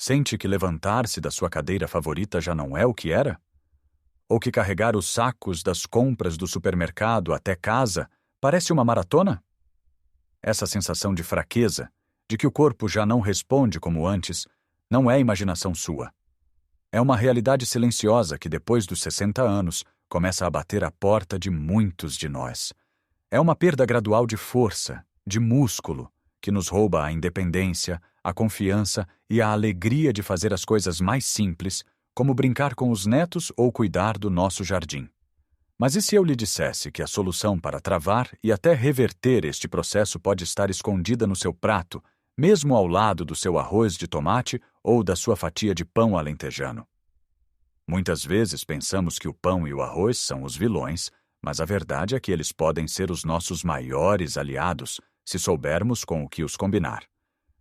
Sente que levantar-se da sua cadeira favorita já não é o que era? Ou que carregar os sacos das compras do supermercado até casa parece uma maratona? Essa sensação de fraqueza, de que o corpo já não responde como antes, não é imaginação sua. É uma realidade silenciosa que, depois dos 60 anos, começa a bater à porta de muitos de nós. É uma perda gradual de força, de músculo, que nos rouba a independência, a confiança e a alegria de fazer as coisas mais simples, como brincar com os netos ou cuidar do nosso jardim. Mas e se eu lhe dissesse que a solução para travar e até reverter este processo pode estar escondida no seu prato, mesmo ao lado do seu arroz de tomate ou da sua fatia de pão alentejano? Muitas vezes pensamos que o pão e o arroz são os vilões, mas a verdade é que eles podem ser os nossos maiores aliados, se soubermos com o que os combinar.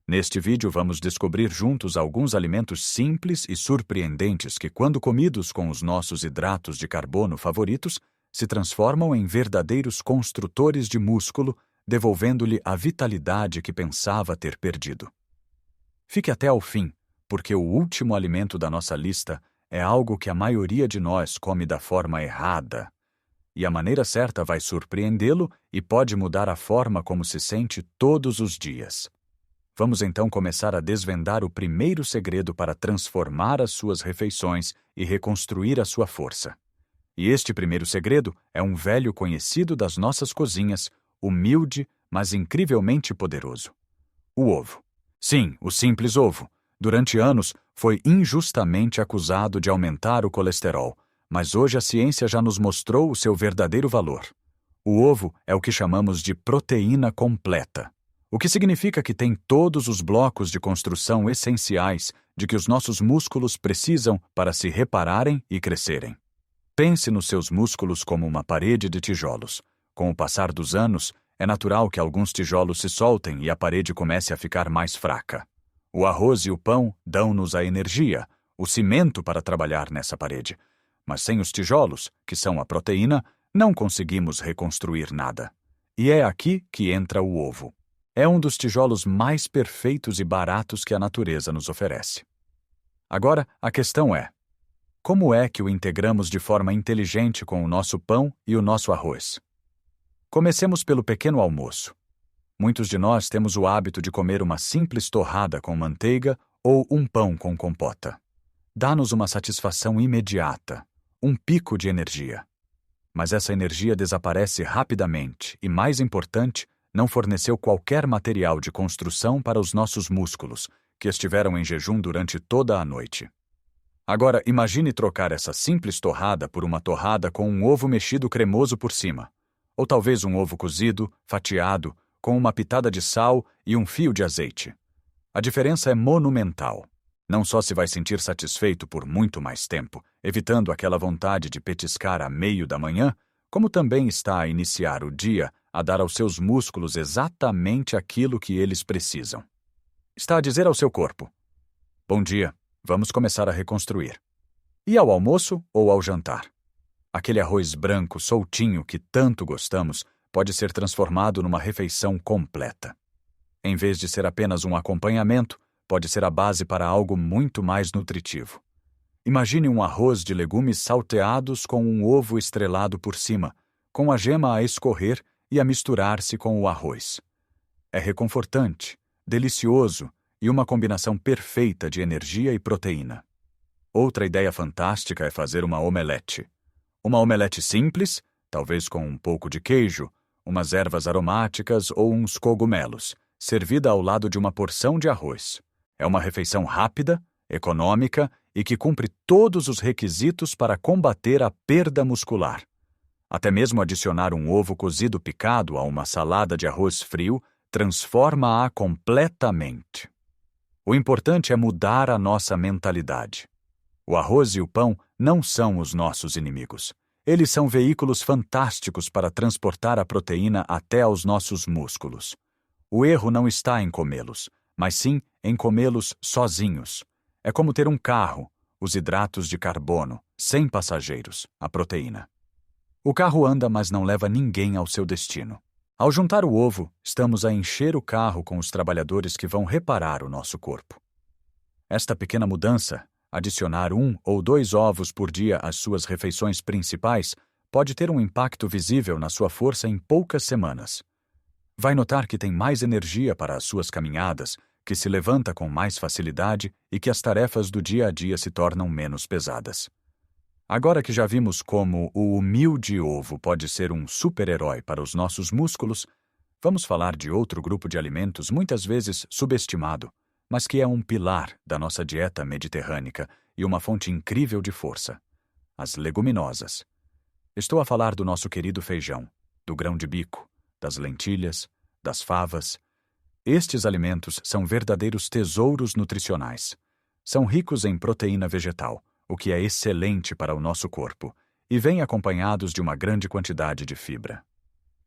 Neste vídeo vamos descobrir juntos alguns alimentos simples e surpreendentes que, quando comidos com os nossos hidratos de carbono favoritos, se transformam em verdadeiros construtores de músculo, devolvendo-lhe a vitalidade que pensava ter perdido. Fique até ao fim, porque o último alimento da nossa lista é algo que a maioria de nós come da forma errada. E a maneira certa vai surpreendê-lo e pode mudar a forma como se sente todos os dias. Vamos então começar a desvendar o primeiro segredo para transformar as suas refeições e reconstruir a sua força. E este primeiro segredo é um velho conhecido das nossas cozinhas, humilde, mas incrivelmente poderoso: o ovo. Sim, o simples ovo. Durante anos, foi injustamente acusado de aumentar o colesterol, mas hoje a ciência já nos mostrou o seu verdadeiro valor. O ovo é o que chamamos de proteína completa, o que significa que tem todos os blocos de construção essenciais de que os nossos músculos precisam para se repararem e crescerem. Pense nos seus músculos como uma parede de tijolos. Com o passar dos anos, é natural que alguns tijolos se soltem e a parede comece a ficar mais fraca. O arroz e o pão dão-nos a energia, o cimento para trabalhar nessa parede. Mas sem os tijolos, que são a proteína, não conseguimos reconstruir nada. E é aqui que entra o ovo. É um dos tijolos mais perfeitos e baratos que a natureza nos oferece. Agora, a questão é: como é que o integramos de forma inteligente com o nosso pão e o nosso arroz? Comecemos pelo pequeno almoço. Muitos de nós temos o hábito de comer uma simples torrada com manteiga ou um pão com compota. Dá-nos uma satisfação imediata, um pico de energia. Mas essa energia desaparece rapidamente e, mais importante, não forneceu qualquer material de construção para os nossos músculos, que estiveram em jejum durante toda a noite. Agora, imagine trocar essa simples torrada por uma torrada com um ovo mexido cremoso por cima, ou talvez um ovo cozido, fatiado, com uma pitada de sal e um fio de azeite. A diferença é monumental. Não só se vai sentir satisfeito por muito mais tempo, evitando aquela vontade de petiscar a meio da manhã, como também está a iniciar o dia a dar aos seus músculos exatamente aquilo que eles precisam. Está a dizer ao seu corpo: bom dia, vamos começar a reconstruir. E ao almoço ou ao jantar? Aquele arroz branco soltinho que tanto gostamos pode ser transformado numa refeição completa. Em vez de ser apenas um acompanhamento, pode ser a base para algo muito mais nutritivo. Imagine um arroz de legumes salteados com um ovo estrelado por cima, com a gema a escorrer e a misturar-se com o arroz. É reconfortante, delicioso e uma combinação perfeita de energia e proteína. Outra ideia fantástica é fazer uma omelete. Uma omelete simples, talvez com um pouco de queijo, umas ervas aromáticas ou uns cogumelos, servida ao lado de uma porção de arroz. É uma refeição rápida, econômica e que cumpre todos os requisitos para combater a perda muscular. Até mesmo adicionar um ovo cozido picado a uma salada de arroz frio transforma-a completamente. O importante é mudar a nossa mentalidade. O arroz e o pão não são os nossos inimigos. Eles são veículos fantásticos para transportar a proteína até aos nossos músculos. O erro não está em comê-los, mas sim em comê-los sozinhos. É como ter um carro, os hidratos de carbono, sem passageiros, a proteína. O carro anda, mas não leva ninguém ao seu destino. Ao juntar o ovo, estamos a encher o carro com os trabalhadores que vão reparar o nosso corpo. Esta pequena mudança, adicionar 1 ou 2 ovos por dia às suas refeições principais, pode ter um impacto visível na sua força em poucas semanas. Vai notar que tem mais energia para as suas caminhadas, que se levanta com mais facilidade e que as tarefas do dia a dia se tornam menos pesadas. Agora que já vimos como o humilde ovo pode ser um super-herói para os nossos músculos, vamos falar de outro grupo de alimentos muitas vezes subestimado, mas que é um pilar da nossa dieta mediterrânea e uma fonte incrível de força: as leguminosas. Estou a falar do nosso querido feijão, do grão de bico, das lentilhas, das favas. Estes alimentos são verdadeiros tesouros nutricionais. São ricos em proteína vegetal, o que é excelente para o nosso corpo, e vêm acompanhados de uma grande quantidade de fibra.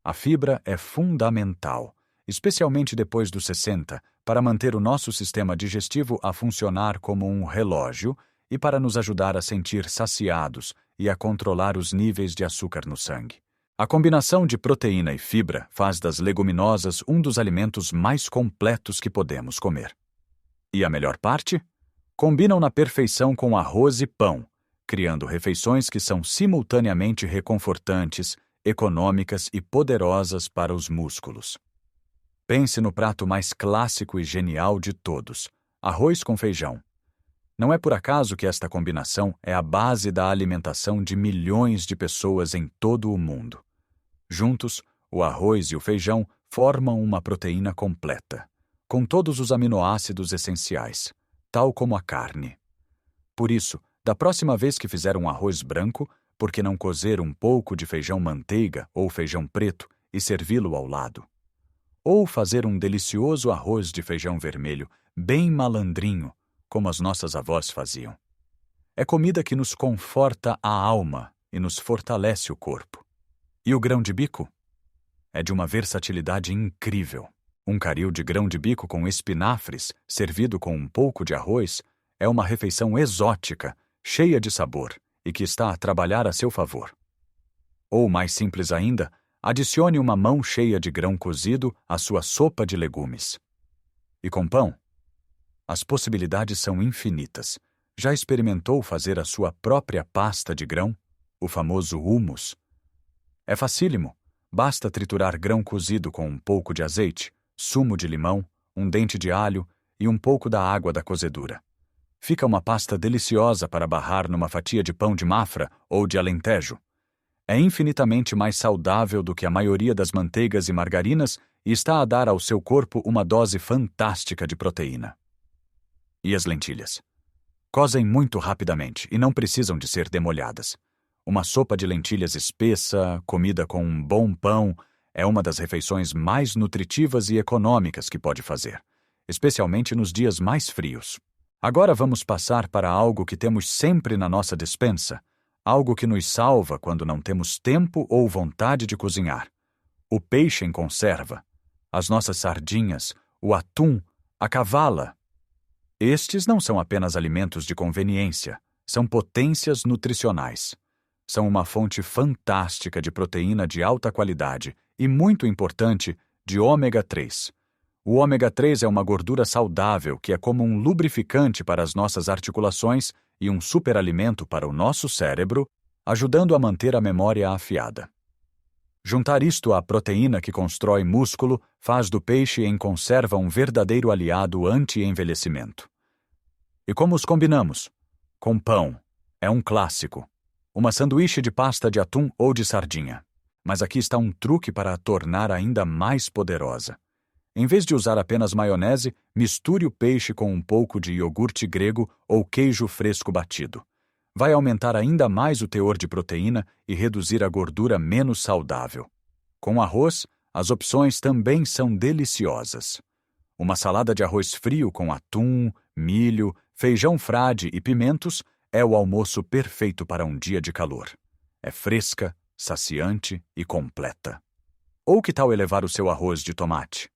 A fibra é fundamental, especialmente depois dos 60, para manter o nosso sistema digestivo a funcionar como um relógio e para nos ajudar a sentir saciados e a controlar os níveis de açúcar no sangue. A combinação de proteína e fibra faz das leguminosas um dos alimentos mais completos que podemos comer. E a melhor parte? Combinam na perfeição com arroz e pão, criando refeições que são simultaneamente reconfortantes, econômicas e poderosas para os músculos. Pense no prato mais clássico e genial de todos: arroz com feijão. Não é por acaso que esta combinação é a base da alimentação de milhões de pessoas em todo o mundo. Juntos, o arroz e o feijão formam uma proteína completa, com todos os aminoácidos essenciais, tal como a carne. Por isso, da próxima vez que fizer um arroz branco, por que não cozer um pouco de feijão manteiga ou feijão preto e servi-lo ao lado? Ou fazer um delicioso arroz de feijão vermelho, bem malandrinho, como as nossas avós faziam. É comida que nos conforta a alma e nos fortalece o corpo. E o grão de bico? É de uma versatilidade incrível. Um caril de grão de bico com espinafres, servido com um pouco de arroz, é uma refeição exótica, cheia de sabor e que está a trabalhar a seu favor. Ou, mais simples ainda, adicione uma mão cheia de grão cozido à sua sopa de legumes. E com pão? As possibilidades são infinitas. Já experimentou fazer a sua própria pasta de grão, o famoso hummus? É facílimo. Basta triturar grão cozido com um pouco de azeite, sumo de limão, um dente de alho e um pouco da água da cozedura. Fica uma pasta deliciosa para barrar numa fatia de pão de Mafra ou de Alentejo. É infinitamente mais saudável do que a maioria das manteigas e margarinas e está a dar ao seu corpo uma dose fantástica de proteína. E as lentilhas? Cozem muito rapidamente e não precisam de ser demolhadas. Uma sopa de lentilhas espessa, comida com um bom pão, é uma das refeições mais nutritivas e econômicas que pode fazer, especialmente nos dias mais frios. Agora vamos passar para algo que temos sempre na nossa despensa, algo que nos salva quando não temos tempo ou vontade de cozinhar: o peixe em conserva, as nossas sardinhas, o atum, a cavala. Estes não são apenas alimentos de conveniência, são potências nutricionais. São uma fonte fantástica de proteína de alta qualidade e, muito importante, de ômega 3. O ômega 3 é uma gordura saudável que é como um lubrificante para as nossas articulações e um superalimento para o nosso cérebro, ajudando a manter a memória afiada. Juntar isto à proteína que constrói músculo faz do peixe em conserva um verdadeiro aliado anti-envelhecimento. E como os combinamos? Com pão. É um clássico. Uma sanduíche de pasta de atum ou de sardinha. Mas aqui está um truque para a tornar ainda mais poderosa. Em vez de usar apenas maionese, misture o peixe com um pouco de iogurte grego ou queijo fresco batido. Vai aumentar ainda mais o teor de proteína e reduzir a gordura menos saudável. Com arroz, as opções também são deliciosas. Uma salada de arroz frio com atum, milho, feijão frade e pimentos é o almoço perfeito para um dia de calor. É fresca, saciante e completa. Ou que tal elevar o seu arroz de tomate?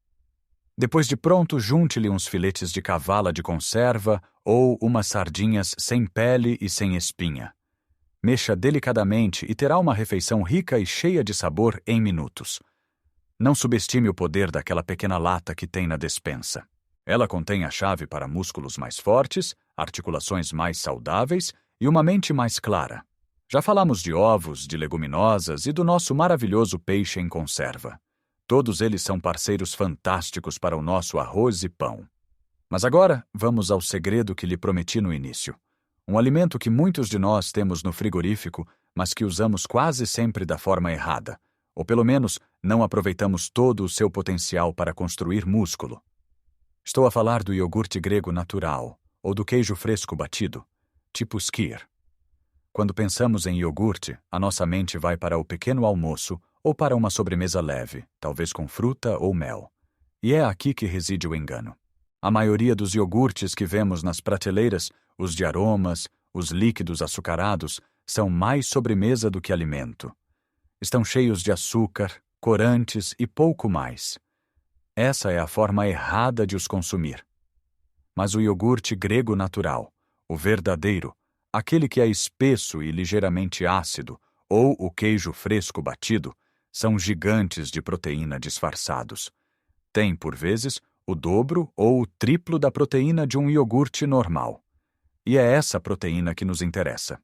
Depois de pronto, junte-lhe uns filetes de cavala de conserva ou umas sardinhas sem pele e sem espinha. Mexa delicadamente e terá uma refeição rica e cheia de sabor em minutos. Não subestime o poder daquela pequena lata que tem na despensa. Ela contém a chave para músculos mais fortes, articulações mais saudáveis e uma mente mais clara. Já falamos de ovos, de leguminosas e do nosso maravilhoso peixe em conserva. Todos eles são parceiros fantásticos para o nosso arroz e pão. Mas agora, vamos ao segredo que lhe prometi no início. Um alimento que muitos de nós temos no frigorífico, mas que usamos quase sempre da forma errada, ou pelo menos não aproveitamos todo o seu potencial para construir músculo. Estou a falar do iogurte grego natural, ou do queijo fresco batido, tipo skyr. Quando pensamos em iogurte, a nossa mente vai para o pequeno almoço ou para uma sobremesa leve, talvez com fruta ou mel. E é aqui que reside o engano. A maioria dos iogurtes que vemos nas prateleiras, os de aromas, os líquidos açucarados, são mais sobremesa do que alimento. Estão cheios de açúcar, corantes e pouco mais. Essa é a forma errada de os consumir. Mas o iogurte grego natural, o verdadeiro, aquele que é espesso e ligeiramente ácido, ou o queijo fresco batido, são gigantes de proteína disfarçados. Tem, por vezes, o dobro ou o triplo da proteína de um iogurte normal. E é essa proteína que nos interessa.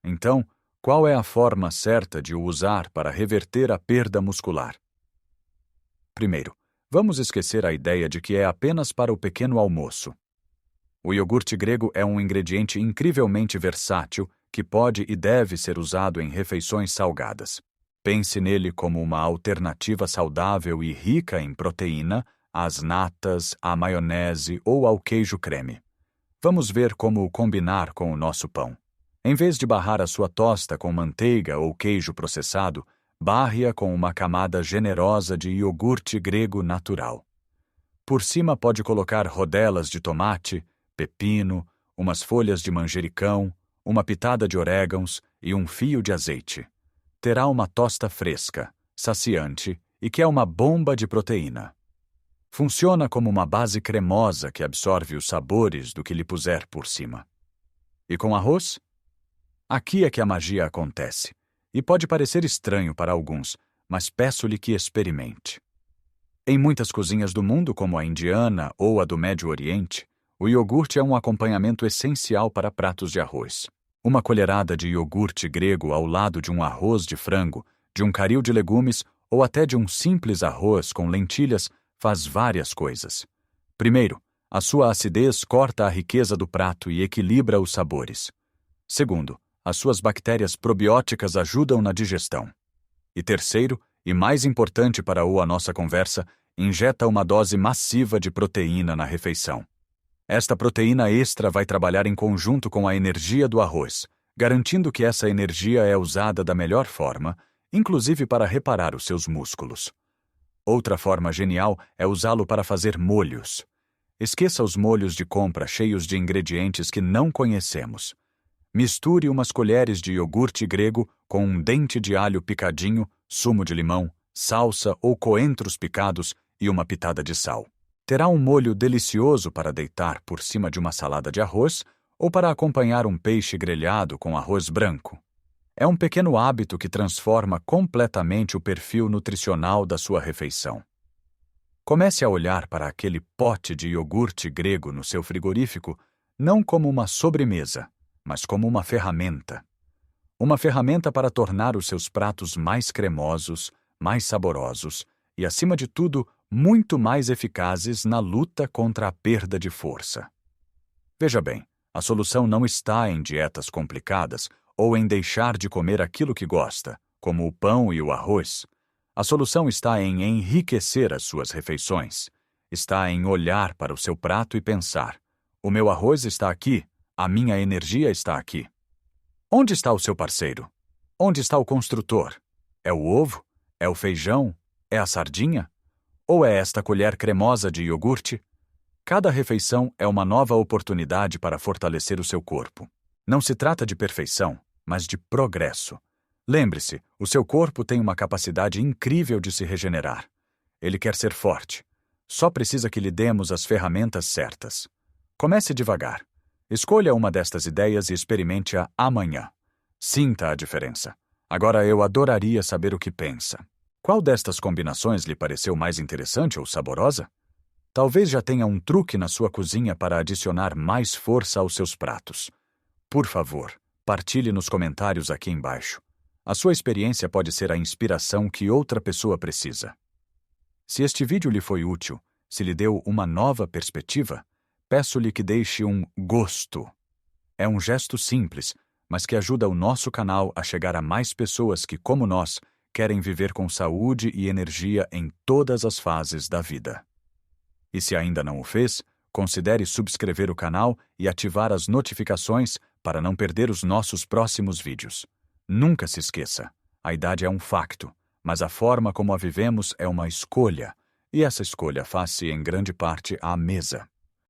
Então, qual é a forma certa de o usar para reverter a perda muscular? Primeiro, vamos esquecer a ideia de que é apenas para o pequeno almoço. O iogurte grego é um ingrediente incrivelmente versátil que pode e deve ser usado em refeições salgadas. Pense nele como uma alternativa saudável e rica em proteína às natas, à maionese ou ao queijo creme. Vamos ver como o combinar com o nosso pão. Em vez de barrar a sua tosta com manteiga ou queijo processado, barre-a com uma camada generosa de iogurte grego natural. Por cima pode colocar rodelas de tomate, pepino, umas folhas de manjericão, uma pitada de orégãos e um fio de azeite. Terá uma tosta fresca, saciante e que é uma bomba de proteína. Funciona como uma base cremosa que absorve os sabores do que lhe puser por cima. E com arroz? Aqui é que a magia acontece. E pode parecer estranho para alguns, mas peço-lhe que experimente. Em muitas cozinhas do mundo, como a indiana ou a do Médio Oriente, o iogurte é um acompanhamento essencial para pratos de arroz. Uma colherada de iogurte grego ao lado de um arroz de frango, de um caril de legumes ou até de um simples arroz com lentilhas faz várias coisas. Primeiro, a sua acidez corta a riqueza do prato e equilibra os sabores. Segundo, as suas bactérias probióticas ajudam na digestão. E terceiro, e mais importante para a nossa conversa, injeta uma dose massiva de proteína na refeição. Esta proteína extra vai trabalhar em conjunto com a energia do arroz, garantindo que essa energia é usada da melhor forma, inclusive para reparar os seus músculos. Outra forma genial é usá-lo para fazer molhos. Esqueça os molhos de compra cheios de ingredientes que não conhecemos. Misture umas colheres de iogurte grego com um dente de alho picadinho, sumo de limão, salsa ou coentros picados e uma pitada de sal. Terá um molho delicioso para deitar por cima de uma salada de arroz ou para acompanhar um peixe grelhado com arroz branco. É um pequeno hábito que transforma completamente o perfil nutricional da sua refeição. Comece a olhar para aquele pote de iogurte grego no seu frigorífico não como uma sobremesa, mas como uma ferramenta. Uma ferramenta para tornar os seus pratos mais cremosos, mais saborosos e, acima de tudo, muito mais eficazes na luta contra a perda de força. Veja bem, a solução não está em dietas complicadas ou em deixar de comer aquilo que gosta, como o pão e o arroz. A solução está em enriquecer as suas refeições. Está em olhar para o seu prato e pensar: o meu arroz está aqui, a minha energia está aqui. Onde está o seu parceiro? Onde está o construtor? É o ovo? É o feijão? É a sardinha? Ou é esta colher cremosa de iogurte? Cada refeição é uma nova oportunidade para fortalecer o seu corpo. Não se trata de perfeição, mas de progresso. Lembre-se, o seu corpo tem uma capacidade incrível de se regenerar. Ele quer ser forte. Só precisa que lhe demos as ferramentas certas. Comece devagar. Escolha uma destas ideias e experimente-a amanhã. Sinta a diferença. Agora eu adoraria saber o que pensa. Qual destas combinações lhe pareceu mais interessante ou saborosa? Talvez já tenha um truque na sua cozinha para adicionar mais força aos seus pratos. Por favor, partilhe nos comentários aqui embaixo. A sua experiência pode ser a inspiração que outra pessoa precisa. Se este vídeo lhe foi útil, se lhe deu uma nova perspectiva, peço-lhe que deixe um gosto. É um gesto simples, mas que ajuda o nosso canal a chegar a mais pessoas que, como nós, querem viver com saúde e energia em todas as fases da vida. E se ainda não o fez, considere subscrever o canal e ativar as notificações para não perder os nossos próximos vídeos. Nunca se esqueça, a idade é um facto, mas a forma como a vivemos é uma escolha, e essa escolha faz-se em grande parte à mesa.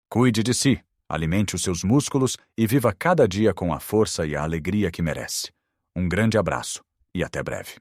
Cuide de si, alimente os seus músculos e viva cada dia com a força e a alegria que merece. Um grande abraço e até breve.